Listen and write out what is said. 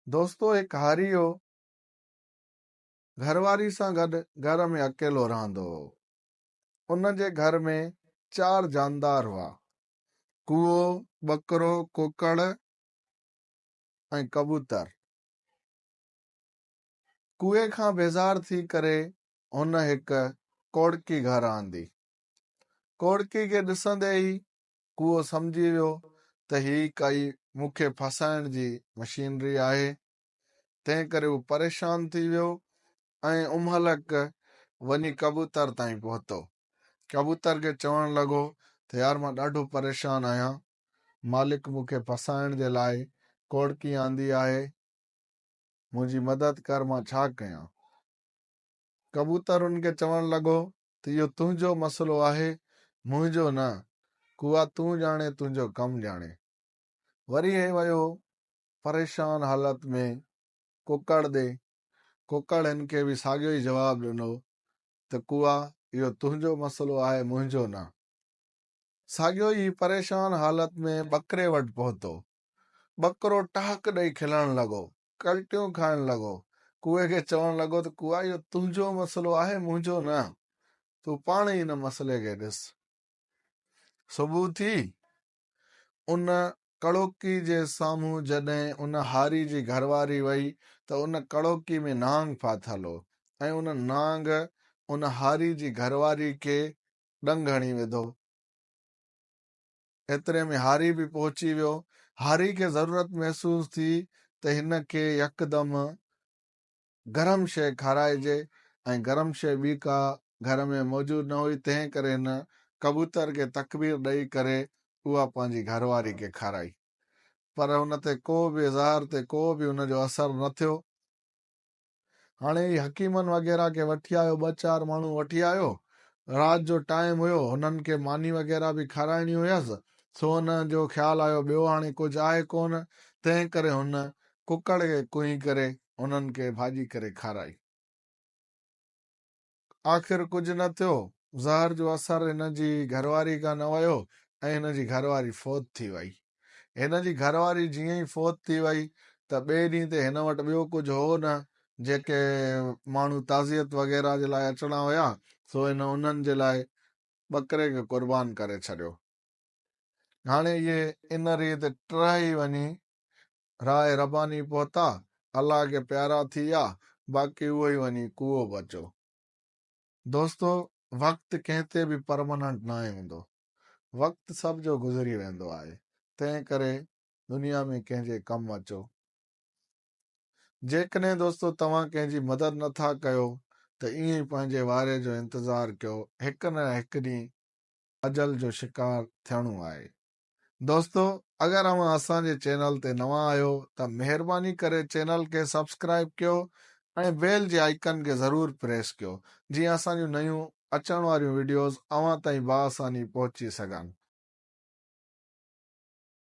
दोस्तो हिकु हारियो घरवारी सां गॾु घर में अकेलो रहंदो हो। उन जे घर में 4 जानदार हुआ। कुओ, बकरो, कुकड़ ऐं कबूतर। कुए खां बेज़ार थी करे हुन हिकु कोड़की घर आंदी। कोड़की खे ॾिसंदे ई कुओ सम्झी वियो त ही काई मूंखे फसाइण जी मशीनरी आहे। तंहिं करे हू परेशान थी वियो ऐं उमहलक वञी कबूतर ताईं पहुतो। कबूतर खे चवण लॻो त यार मां ॾाढो परेशान आहियां, मालिक मूंखे फसाइण जे लाइ कोड़की आंदी आहे, मुंहिंजी मदद कर, मां छा कयां। कबूतर उनखे चवण लॻो त इहो तुंहिंजो मसइलो आहे, मुंहिंजो न। कुआ तूं ॼाणे, तुंहिंजो कमु ॼाणे। वरी हे वियो परेशान हालत में कुकड़ ॾे। कुकड़ हिन खे बि साॻियो ई जवाबु ॾिनो त कुआ इहो तुंहिंजो मसइलो आहे, मुंहिंजो न। साॻियो ई परेशान हालत में बकरे वटि पहुतो। बकरो टहक ॾेई खिलण लॻो, कल्टियूं खाइण लॻो। कुए खे चवण लॻो त कुआ इहो तुंहिंजो मसइलो आहे, मुंहिंजो न। तूं पाण ई हिन मसइले खे ॾिस। सुबुह थी उन कड़ोकी जे साम्हूं जॾहिं उन हारी जी घरवारी वई त उन कड़ोकी में नांग फाथल हो ऐं उन नांग उन हारी जी घरवारी खे डंग हणी विधो। एतिरे में हारी बि पहुची वियो। हारी खे ज़रूरत महसूस थी त हिन खे यकदमि गरम शइ खाराइजे ऐं गरम शइ ॿी का घर में मौजूद न हुई। तंहिं करे हिन कबूतर खे तकबीर ॾेई करे उहा पंहिंजी घरवारी खे खाराई, पर हुन ते को बि इज़हार ते को बि हुनजो असरु न थियो। हाणे ही हकीमनि वग़ैरह खे वठी आयो, 2-4 माण्हू वठी आयो। राति जो टाइम हुयो, हुननि खे मानी वग़ैरह बि खाराइणी हुयसि। सो हुन जो ख़्यालु आयो ॿियो हाणे कुझु आहे कोन। तंहिं करे हुन कुकड़ खे कुई करे उन्हनि खे भाॼी करे खाराई। आख़िर कुझु न थियो, ज़हर जो असरु हिन जी घरवारी खां न वियो ऐं हिन जी घरवारी फौत थी वई। हिन जी घरवारी जीअं ई फौत थी वई त ॿिए ॾींहं ते हिन वटि ॿियो कुझु हो न, जेके माण्हू ताज़ियत वग़ैरह जे लाइ अचणा हुया। सो हिन उन्हनि जे लाइ बकरे खे क़ुर्बान करे छॾियो। हाणे इहे इन रीति टई वञी राय रबानी पहुता, अलाह खे प्यारा थी विया। बाक़ी उहो ई वञी कुओ बचो। दोस्तो, वक़्तु कंहिं ते बि परमानेंट न हूंदो। वक़्तु सभ जो गुज़री वेंदो आहे। तंहिं करे दुनिया में कंहिंजे कमु अचो। जेकॾहिं दोस्तो तव्हां कंहिंजी मदद नथा कयो त ईअं ई पंहिंजे वारे जो इंतज़ारु कयो, हिकु न हिकु ॾींहुं अजल जो शिकार थियणो आहे। दोस्तो, अगरि अव्हां असांजे चैनल ते नवां आहियो त महिरबानी करे चैनल खे सब्सक्राइब कयो ऐं बेल जे आइकन खे ज़रूरु प्रेस कयो, जीअं असांजूं नयूं अचण वारियूं वीडियोज़ अव्हां ताईं बआसानी पहुची सघनि।